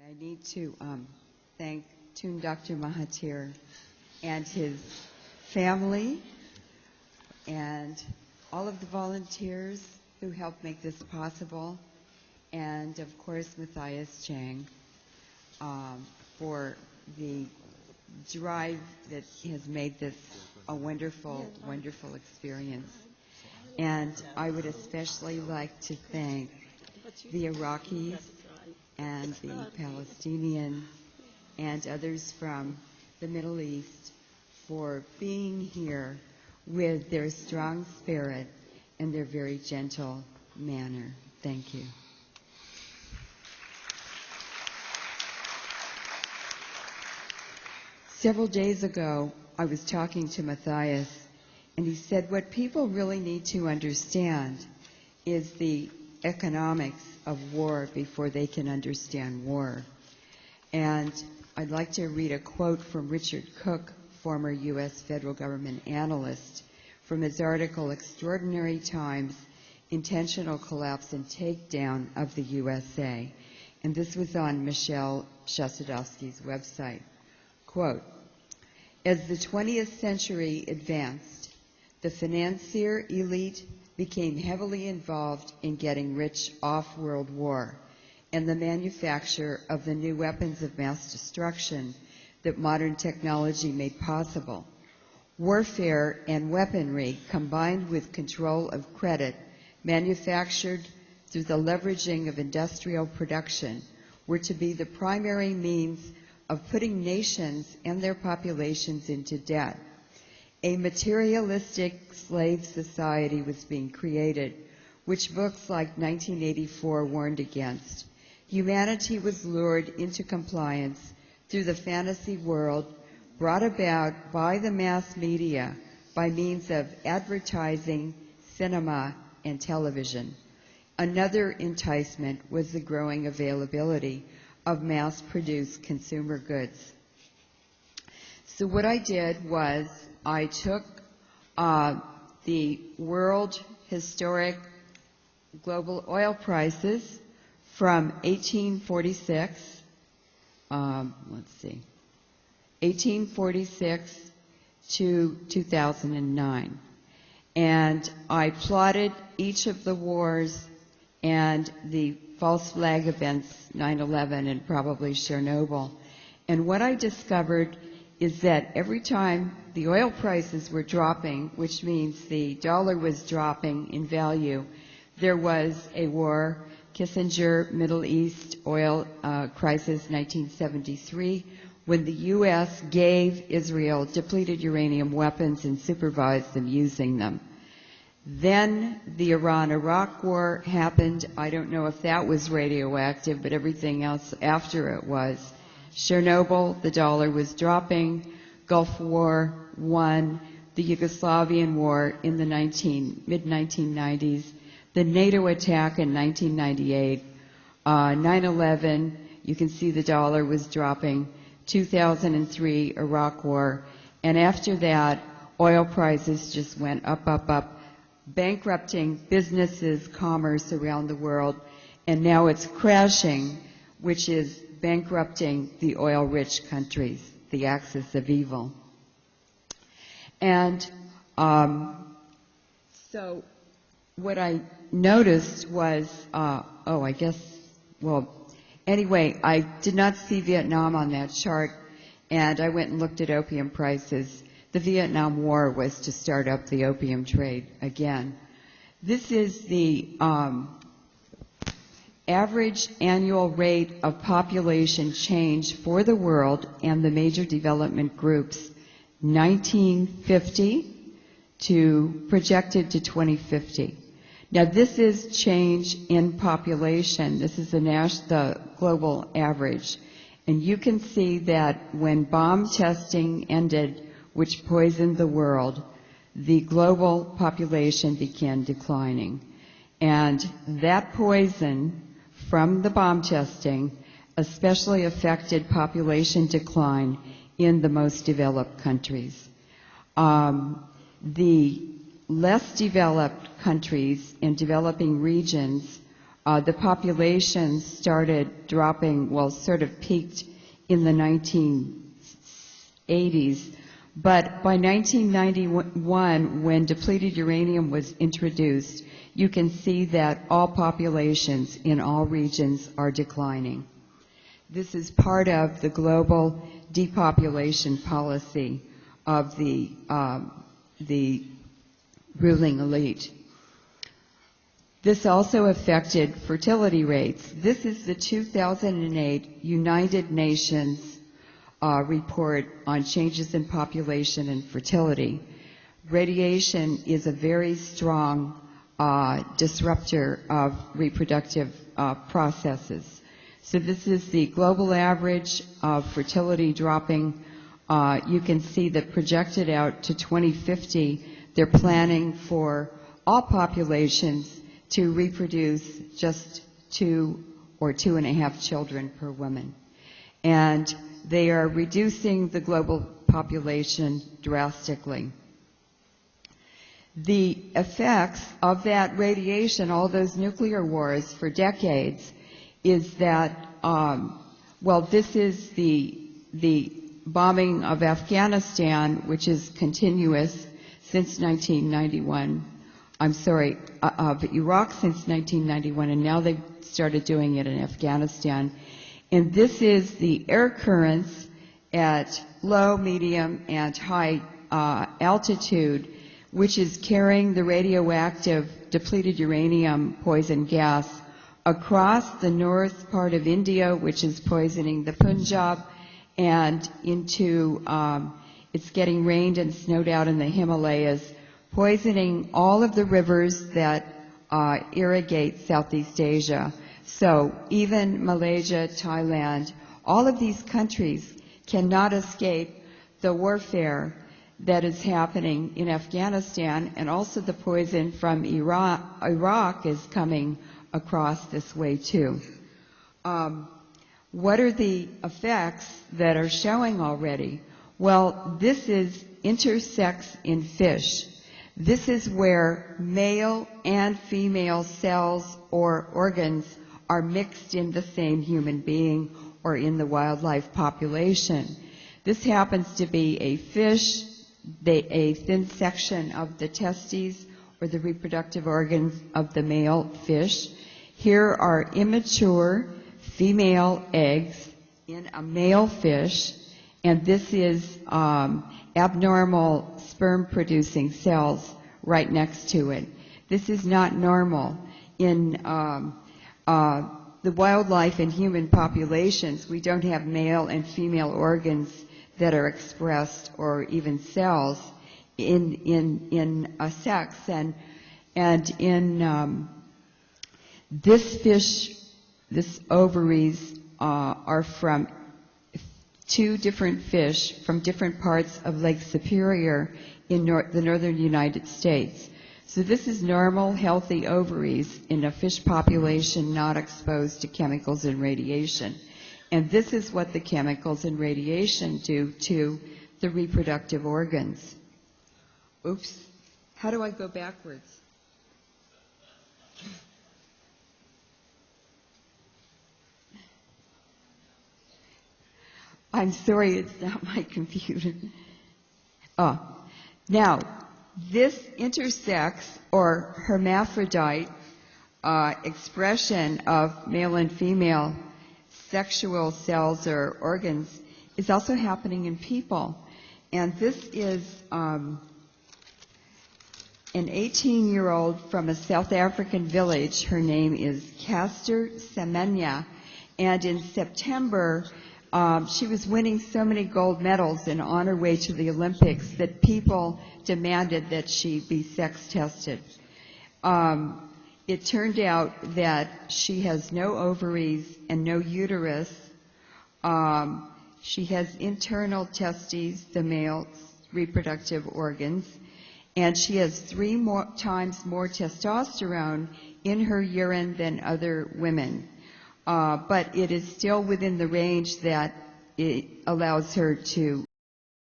I need to thank Tun Dr. Mahathir and his family and all of the volunteers who helped make this possible, and of course Matthias Chang for the drive that has made this a wonderful, wonderful experience. And I would especially like to thank the Iraqis and the Palestinians and others from the Middle East for being here with their strong spirit and their very gentle manner. Thank you. Several days ago, I was talking to Matthias, and he said what people really need to understand is the economics of war before they can understand war. And I'd like to read a quote from Richard Cook, former U.S. federal government analyst, from his article, Extraordinary Times, Intentional Collapse and Takedown of the USA. And this was on Michelle Shasadowski's website. Quote, as the 20th century advanced, the financier elite became heavily involved in getting rich off world war and the manufacture of the new weapons of mass destruction that modern technology made possible. Warfare and weaponry combined with control of credit manufactured through the leveraging of industrial production were to be the primary means of putting nations and their populations into debt. A materialistic slave society was being created, which books like 1984 warned against. Humanity was lured into compliance through the fantasy world brought about by the mass media by means of advertising, cinema, and television. Another enticement was the growing availability of mass-produced consumer goods. So what I did was I took the world historic global oil prices from 1846, 1846 to 2009. And I plotted each of the wars and the false flag events, 9/11 and probably Chernobyl. And what I discovered is that every time the oil prices were dropping, which means the dollar was dropping in value, there was a war. Kissinger, Middle East oil crisis, 1973, when the U.S. gave Israel depleted uranium weapons and supervised them using them. Then the Iran-Iraq war happened. I don't know if that was radioactive, but everything else after it was. Chernobyl, the dollar was dropping. Gulf War won. The Yugoslavian war in the mid-1990s. The NATO attack in 1998. 9/11, you can see the dollar was dropping. 2003, Iraq war. And after that, oil prices just went up, up, up, bankrupting businesses, commerce around the world, and now it's crashing, which is bankrupting the oil-rich countries, the axis of evil. And so what I noticed was, anyway, I did not see Vietnam on that chart, and I went and looked at opium prices. The Vietnam War was to start up the opium trade again. This is the average annual rate of population change for the world and the major development groups, 1950 to projected to 2050. Now this is change in population. This is the global average. And you can see that when bomb testing ended, which poisoned the world, the global population began declining. And that poison from the bomb testing especially affected population decline in the most developed countries. The less developed countries and developing regions The population started dropping, well, sort of peaked in the 1980s. But by 1991, when depleted uranium was introduced, you can see that all populations in all regions are declining. This is part of the global depopulation policy of the ruling elite. This also affected fertility rates. This is the 2008 United Nations report on changes in population and fertility. Radiation is a very strong disruptor of reproductive processes. So this is the global average of fertility dropping. You can see that projected out to 2050, they're planning for all populations to reproduce just 2 or 2.5 children per woman. And they are reducing the global population drastically. The effects of that radiation, all those nuclear wars for decades, is that, well, this is the bombing of Afghanistan, which is continuous since 1991. I'm sorry, of Iraq since 1991, and now they've started doing it in Afghanistan. And this is the air currents at low, medium, and high altitude, which is carrying the radioactive depleted uranium poison gas across the north part of India, which is poisoning the Punjab, and into, it's getting rained and snowed out in the Himalayas, poisoning all of the rivers that irrigate Southeast Asia. So even Malaysia, Thailand, all of these countries cannot escape the warfare that is happening in Afghanistan, and also the poison from Iraq is coming across this way too. What are the effects that are showing already? Well, this is intersex in fish. This is where male and female cells or organs are mixed in the same human being or in the wildlife population. This happens to be a fish, a thin section of the testes or the reproductive organs of the male fish. Here are immature female eggs in a male fish, and this is abnormal sperm-producing cells right next to it. This is not normal. In the wildlife and human populations, we don't have male and female organs that are expressed, or even cells in a sex. And in this fish, this ovaries are from 2 different fish from different parts of Lake Superior in the northern United States. So this is normal, healthy ovaries in a fish population not exposed to chemicals and radiation. And this is what the chemicals and radiation do to the reproductive organs. Oops. How do I go backwards? I'm sorry, it's not my computer. Oh. Now, this intersex or hermaphrodite expression of male and female sexual cells or organs is also happening in people. And this is an 18-year-old from a South African village. Her name is Caster Semenya. And in September, she was winning so many gold medals and on her way to the Olympics that people demanded that she be sex tested. It turned out that she has no ovaries and no uterus. She has internal testes, the male reproductive organs, and she has 3 times more testosterone in her urine than other women. But it is still within the range that it allows her to